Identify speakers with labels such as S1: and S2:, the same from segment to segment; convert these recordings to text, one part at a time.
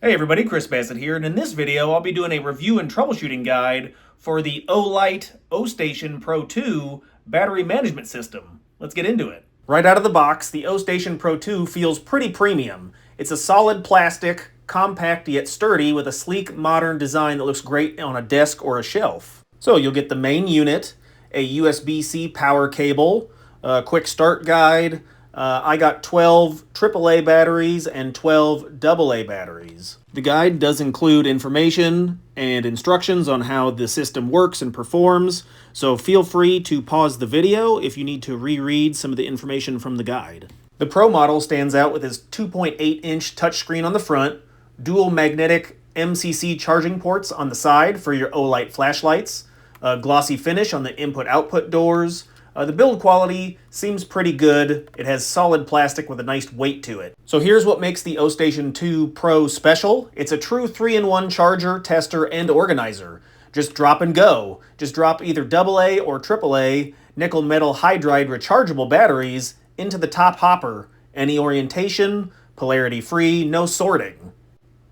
S1: Hey everybody, Chris Bassett here, and in this video I'll be doing a review and troubleshooting guide for the Olight Ostation Pro 2 battery management system. Let's get into it. Right out of the box, the Ostation Pro 2 feels pretty premium. It's a solid plastic, compact yet sturdy with a sleek, modern design that looks great on a desk or a shelf. So you'll get the main unit, a USB-C power cable, a quick start guide. I got 12 AAA batteries and 12 AA batteries. The guide does include information and instructions on how the system works and performs, so feel free to pause the video if you need to reread some of the information from the guide. The Pro model stands out with its 2.8-inch touchscreen on the front, dual magnetic MCC charging ports on the side for your Olight flashlights, a glossy finish on the input-output doors. The build quality seems pretty good. It has solid plastic with a nice weight to it. So here's what makes the Ostation 2 Pro special. It's a true 3-in-1 charger, tester, and organizer. Just drop and go. Just drop either AA or AAA nickel metal hydride rechargeable batteries into the top hopper. Any orientation, polarity free, no sorting.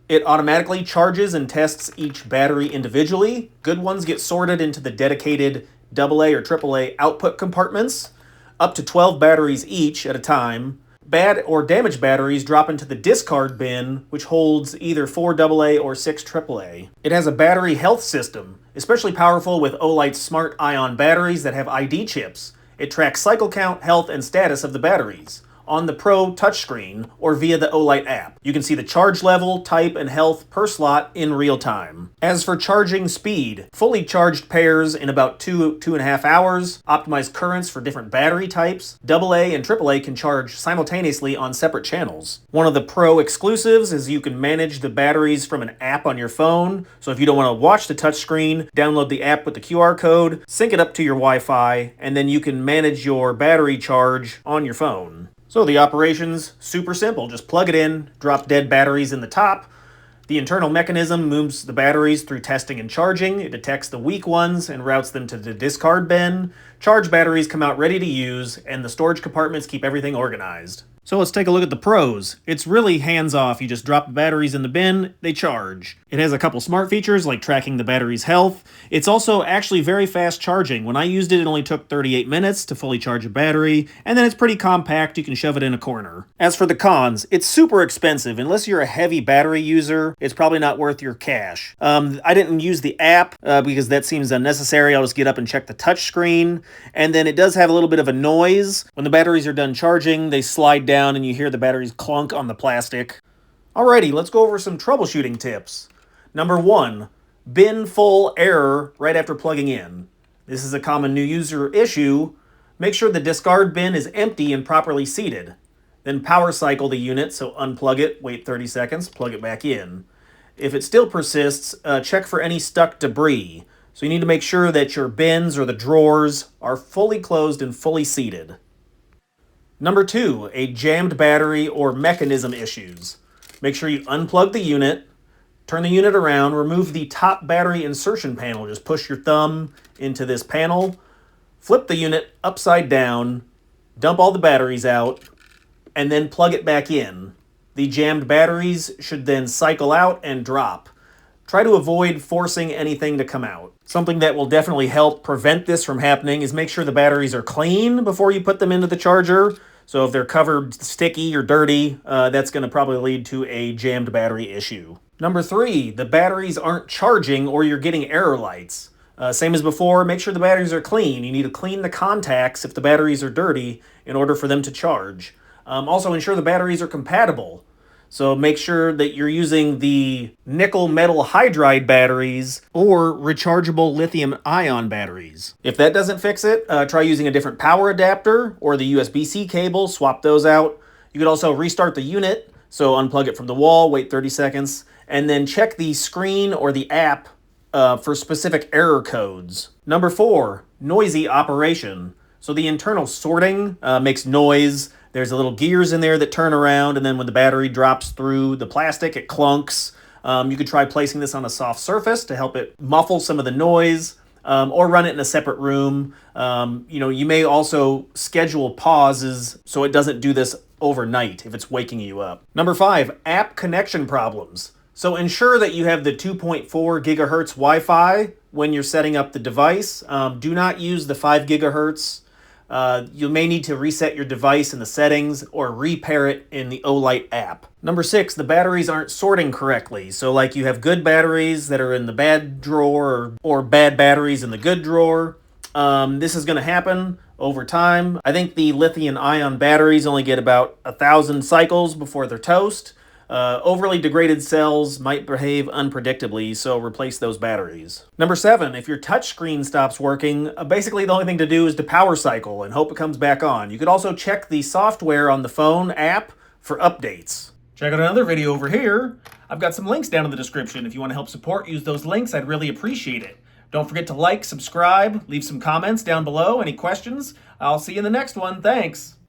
S1: It automatically charges and tests each battery individually. Good ones get sorted into the dedicated AA or AAA output compartments, up to 12 batteries each at a time. Bad or damaged batteries drop into the discard bin, which holds either 4 AA or 6 AAA. It has a battery health system, especially powerful with Olight's smart ion batteries that have ID chips. It tracks cycle count, health, and status of the batteries on the Pro touchscreen or via the Olight app. You can see the charge level, type, and health per slot in real time. As for charging speed, fully charged pairs in about 2.5 hours, optimized currents for different battery types. AA and AAA can charge simultaneously on separate channels. One of the Pro exclusives is you can manage the batteries from an app on your phone. So if you don't want to watch the touchscreen, download the app with the QR code, sync it up to your Wi-Fi, and then you can manage your battery charge on your phone. So the operation's super simple. Just plug it in, drop dead batteries in the top. The internal mechanism moves the batteries through testing and charging. It detects the weak ones and routes them to the discard bin. Charged batteries come out ready to use, and the storage compartments keep everything organized. So let's take a look at the pros. It's really hands-off. You just drop the batteries in the bin, they charge. It has a couple smart features like tracking the battery's health. It's also actually very fast charging. When I used it, it only took 38 minutes to fully charge a battery, and then it's pretty compact. You can shove it in a corner. As for the cons, it's super expensive. Unless you're a heavy battery user, it's probably not worth your cash. I didn't use the app because that seems unnecessary. I'll just get up and check the touch screen. And then it does have a little bit of a noise. When the batteries are done charging, they slide down and you hear the batteries clunk on the plastic. Alrighty, let's go over some troubleshooting tips. Number 1, bin full error right after plugging in. This is a common new user issue. Make sure the discard bin is empty and properly seated. Then power cycle the unit, so unplug it, wait 30 seconds, plug it back in. If it still persists, check for any stuck debris. So you need to make sure that your bins or the drawers are fully closed and fully seated. Number 2, a jammed battery or mechanism issues. Make sure you unplug the unit, turn the unit around, remove the top battery insertion panel. Just push your thumb into this panel, flip the unit upside down, dump all the batteries out, and then plug it back in. The jammed batteries should then cycle out and drop. Try to avoid forcing anything to come out. Something that will definitely help prevent this from happening is make sure the batteries are clean before you put them into the charger. So if they're covered sticky or dirty, that's going to probably lead to a jammed battery issue. Number 3, the batteries aren't charging or you're getting error lights. Same as before, make sure the batteries are clean. You need to clean the contacts if the batteries are dirty in order for them to charge. Also ensure the batteries are compatible. So make sure that you're using the nickel metal hydride batteries or rechargeable lithium ion batteries. If that doesn't fix it, try using a different power adapter or the USB-C cable, swap those out. You could also restart the unit, so unplug it from the wall, wait 30 seconds, and then check the screen or the app for specific error codes. Number 4, noisy operation. So the internal sorting makes noise. There's a little gears in there that turn around, and then when the battery drops through the plastic, it clunks. You could try placing this on a soft surface to help it muffle some of the noise, or run it in a separate room. You may also schedule pauses so it doesn't do this overnight if it's waking you up. Number 5, app connection problems. So ensure that you have the 2.4 gigahertz Wi-Fi when you're setting up the device. Do not use the 5 gigahertz. You may need to reset your device in the settings or repair it in the Olight app. Number 6, the batteries aren't sorting correctly. So like you have good batteries that are in the bad drawer or bad batteries in the good drawer. This is going to happen over time. I think the lithium-ion batteries only get about 1,000 cycles before they're toast. Overly degraded cells might behave unpredictably, so replace those batteries. Number 7, if your touchscreen stops working, basically the only thing to do is to power cycle and hope it comes back on. You could also check the software on the phone app for updates. Check out another video over here. I've got some links down in the description. If you want to help support, use those links. I'd really appreciate it. Don't forget to like, subscribe, leave some comments down below. Any questions? I'll see you in the next one. Thanks.